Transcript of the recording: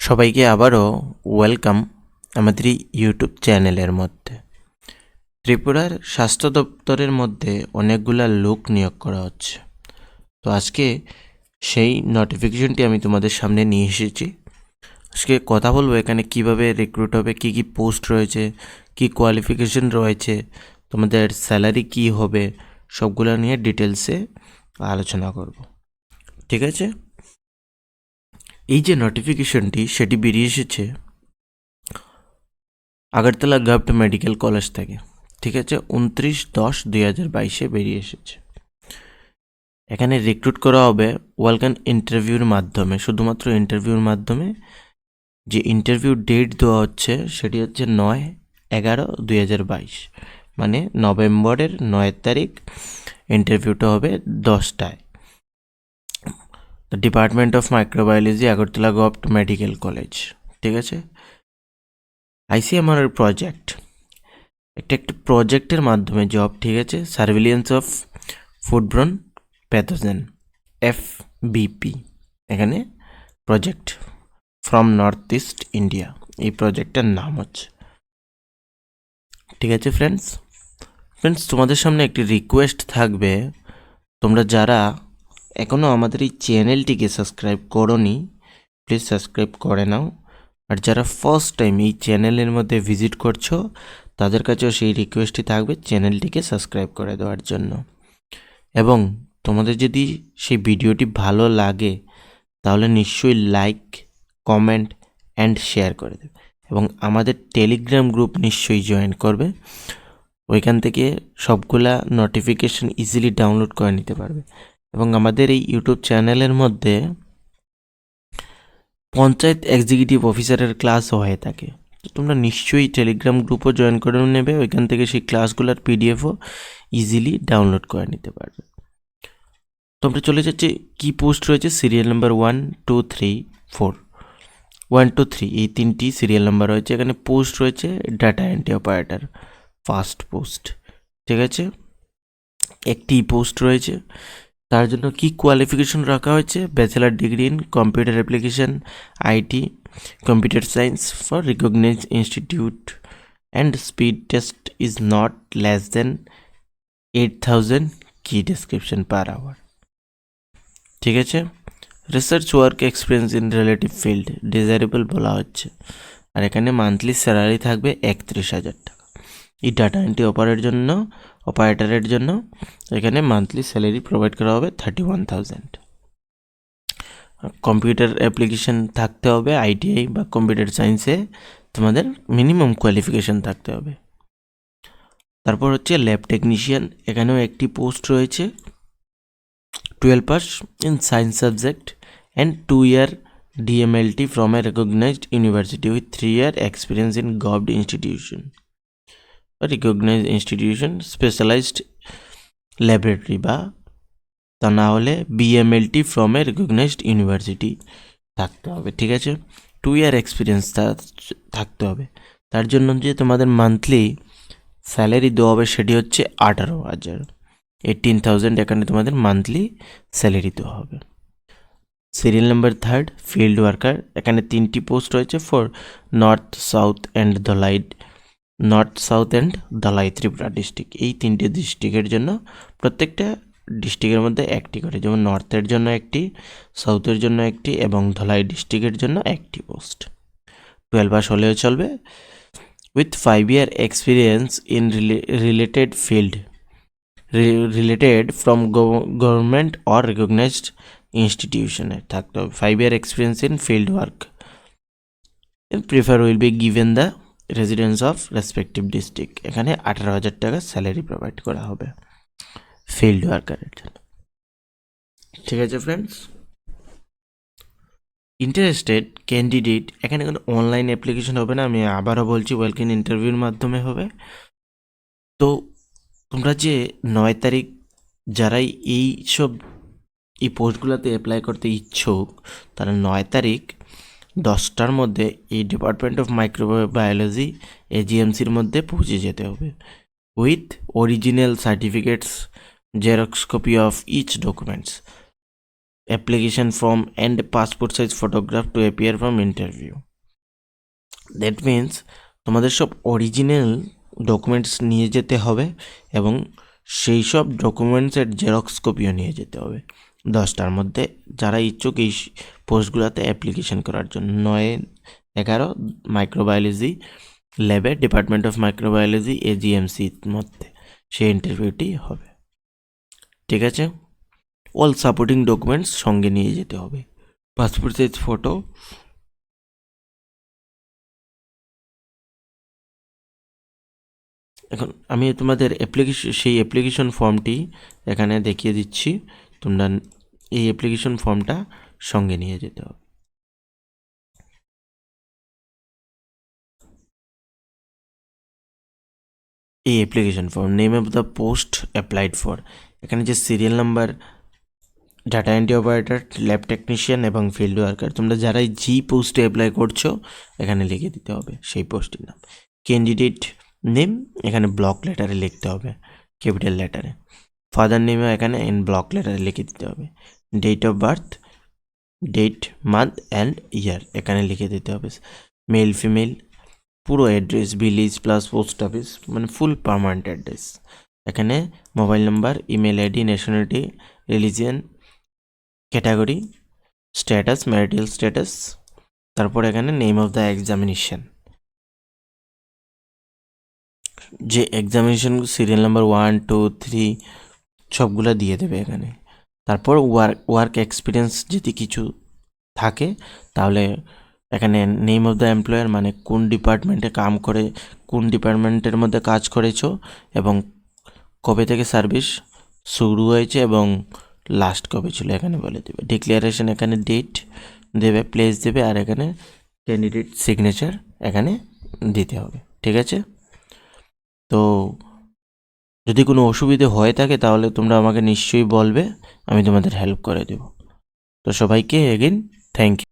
সবাইকে আবারও ওয়েলকাম আমাদের এই ইউটিউব চ্যানেলের মধ্যে। ত্রিপুরার স্বাস্থ্য দপ্তরের মধ্যে অনেকগুলা লোক নিয়োগ করা হচ্ছে। তো আজকে সেই নোটিফিকেশনটি আমি তোমাদের সামনে নিয়ে এসেছি। আজকে কথা বলবো এখানে কিভাবে রিক্রুট হবে, কি কি পোস্ট রয়েছে, কি কোয়ালিফিকেশন রয়েছে, তোমাদের স্যালারি কি হবে, সবগুলো নিয়ে ডিটেলসে আলোচনা করব। ঠিক আছে, এই যে নোটিফিকেশনটি সেটি বেরিয়ে এসেছে আগরতলা গভট মেডিকেল কলেজ থেকে। ঠিক আছে, 29/10/2022 বেরিয়ে এসেছে। এখানে রিক্রুট করা হবে ওয়েলকাম ইন্টারভিউর মাধ্যমে, শুধুমাত্র ইন্টারভিউর মাধ্যমে। যে ইন্টারভিউ ডেট দেওয়া হচ্ছে সেটি হচ্ছে 9/11/2022, মানে নভেম্বরের 9 তারিখ ইন্টারভিউটা হবে 10টায়। Department of microbiology, Agartala govt medical college. ঠিক আছে, আইসিএমআর প্রজেক্ট, একটা প্রজেক্টের মাধ্যমে জব। ঠিক আছে, সার্ভিলিয়েন্স অফ ফুডব্রন প্যাথোজেন, FBP এখানে project from north east India, এই প্রজেক্টটার নাম হচ্ছে। ঠিক আছে ফ্রেন্ডস, তোমাদের সামনে একটি রিকোয়েস্ট থাকবে, তোমরা যারা এখনও আমাদের এই চ্যানেলটিকে সাবস্ক্রাইব করোনি প্লিজ সাবস্ক্রাইব করে নাও। আর যারা ফার্স্ট টাইম এই চ্যানেলের মধ্যে ভিজিট করছো তাদের কাছেও সেই রিকোয়েস্টই থাকবে চ্যানেলটিকে সাবস্ক্রাইব করে দেওয়ার জন্য। এবং তোমাদের যদি সেই ভিডিওটি ভালো লাগে তাহলে নিশ্চয়ই লাইক, কমেন্ট অ্যান্ড শেয়ার করে দেবে। এবং আমাদের টেলিগ্রাম গ্রুপ নিশ্চয়ই জয়েন করবে, ওইখান থেকে সবগুলা নোটিফিকেশন ইজিলি ডাউনলোড করে নিতে পারবে। এবং আমাদের এই ইউটিউব চ্যানেলের মধ্যে পঞ্চায়েত এক্সিকিউটিভ অফিসারের ক্লাসও হয়ে থাকে, তো তোমরা নিশ্চয়ই টেলিগ্রাম গ্রুপও জয়েন করে নেবে, ওইখান থেকে সেই ক্লাসগুলোর পিডিএফও ইজিলি ডাউনলোড করে নিতে পারবে। তোমরা চলে যাচ্ছে কি পোস্ট রয়েছে, সিরিয়াল নাম্বার 1, 2, 3, 4, 1, 2, 3 এই তিনটি সিরিয়াল নাম্বার রয়েছে। এখানে পোস্ট রয়েছে data entry operator, first post. ঠিক আছে, একটি পোস্ট রয়েছে। তার জন্য কি কোয়ালিফিকেশন রাখা হয়েছে, bachelor degree in computer application, IT, computer science for recognize institute, and speed test is not less than 8000 key description per hour. ঠিক আছে, research work experience in relative field desirable বলা হচ্ছে। আর এখানে মান্থলি স্যালারি থাকবে 31,000 টাকা। এই data entry অপারেটরের জন্য এখানে মান্থলি স্যালারি প্রোভাইড করা হবে 31,000। কম্পিউটার অ্যাপ্লিকেশন থাকতে হবে, ITI বা কম্পিউটার সায়েন্সে তোমাদের মিনিমাম কোয়ালিফিকেশন থাকতে হবে। তারপর হচ্ছে ল্যাব টেকনিশিয়ান, এখানেও একটি পোস্ট রয়েছে, 12 pass in science subject and 2 year DMLT from a recognized university with 3 year experience in govt institution, a recognized institution specialized laboratory বা তা না হলে BMLT from a recognized university থাকতে হবে। ঠিক আছে, 2 year এক্সপিরিয়েন্স থাকতে হবে। তার জন্য যে তোমাদের মান্থলি স্যালারি দেওয়া হবে সেটি হচ্ছে 18,000, 18,000 এখানে তোমাদের মান্থলি স্যালারি দেওয়া হবে। সিরিয়াল নাম্বার 3, ফিল্ড ওয়ার্কার, এখানে 3টি পোস্ট রয়েছে for north south and Dhalai Tripura district. এই 3টে ডিস্ট্রিক্টের জন্য প্রত্যেকটা ডিস্ট্রিক্টের মধ্যে একটি করে, যেমন নর্থের জন্য একটি, সাউথের জন্য একটি এবং ধলাই ডিস্ট্রিক্টের জন্য একটি পোস্ট। 12 পাস হলেও চলবে, with 5 year experience in related field related from government or recognised ইনস্টিটিউশনে থাকতে হবে। 5 year experience in field work prefer will be given the residence of respective district. এখানে 18,000 টাকা স্যালারি প্রোভাইড করা হবে ফিল্ড ওয়ার্কারের জন্য। ঠিক আছে ফ্রেন্ডস, ইন্টারেস্টেড ক্যান্ডিডেট, এখানে কোনো অনলাইন অ্যাপ্লিকেশন হবে না, আমি আবারও বলছি ওয়েলকাম ইন্টারভিউর মাধ্যমে হবে। তো তোমরা যে 9 তারিখ যারাই এই পোস্টগুলোতে অ্যাপ্লাই করতে ইচ্ছুক তারা 9 তারিখ 10টার মধ্যে এই ডিপার্টমেন্ট অফ মাইক্রোবায়োলজি AGMCর মধ্যে পৌঁছে যেতে হবে with original certificates, xerox copy of each documents. application form and a passport size photograph to appear from interview. That means তোমাদের সব অরিজিনাল ডকুমেন্টস নিয়ে যেতে হবে এবং সেই সব ডকুমেন্টসের জেরক্স কপিও নিয়ে যেতে হবে 10টার মধ্যে, যারা ইচ্ছুক এই পোস্টগুলোতে অ্যাপ্লিকেশন করার জন্য। 9-11 মাইক্রোবায়োলজি ল্যাবে, ডিপার্টমেন্ট অফ মাইক্রোবায়োলজি AGMCর মধ্যে সেই ইন্টারভিউটি হবে। ঠিক আছে, অল সাপোর্টিং ডকুমেন্টস সঙ্গে নিয়ে যেতে হবে, পাসপোর্ট সাইজ ফটো, এখন আমি তোমাদের সেই অ্যাপ্লিকেশন ফর্মটি এখানে দেখিয়ে দিচ্ছি। তোমরা এই অ্যাপ্লিকেশন ফর্মটা সঙ্গে নিয়ে যেতে হবে। এই application form, name of the post applied for, এখানে যে serial number, data entry operator, lab technician এবং ফিল্ড ওয়ার্কার, তোমরা যারাই জি পোস্টে অ্যাপ্লাই করছো এখানে লিখে দিতে হবে সেই পোস্টের নাম। ক্যান্ডিডেট নেম এখানে ব্লক লেটারে লিখতে হবে, ক্যাপিটাল লেটারে। ফাদার নেমও এখানে ইন ব্লক লেটারে লিখে দিতে হবে। Date of birth, date, month and year এখানে লিখে দিতে হবে। মেল ফিমেল, পুরো address, village plus post office, মানে ফুল পার্মানেন্ট অ্যাড্রেস। এখানে mobile number, email ID, nationality, religion, category, status, marital status, তারপর এখানে নেম অফ দ্য এক্সামিনেশন, যে এক্সামিনেশন সিরিয়াল নাম্বার 1, 2, 3 সবগুলো দিয়ে দেবে এখানে। তারপর ওয়ার্ক এক্সপিরিয়েন্স যদি কিছু থাকে তাহলে এখানে নেম অফ দ্য এমপ্লয়ার, মানে কোন ডিপার্টমেন্টে কাম করে, কোন ডিপার্টমেন্টের মধ্যে কাজ করেছো এবং কবে থেকে সার্ভিস শুরু হয়েছে এবং লাস্ট কবে ছিল এখানে বলে দেবে। ডিক্লারেশন এখানে ডেট দেবে, প্লেস দেবে, আর এখানে ক্যান্ডিডেট সিগনেচার এখানে দিতে হবে। ঠিক আছে, তো যদি কোনো অসুবিধে হয়ে থাকে তাহলে তোমরা আমাকে নিশ্চয়ই বলবে, আমি তোমাদের হেল্প করে দেব। তো সবাইকে এগেইন থ্যাংক ইউ।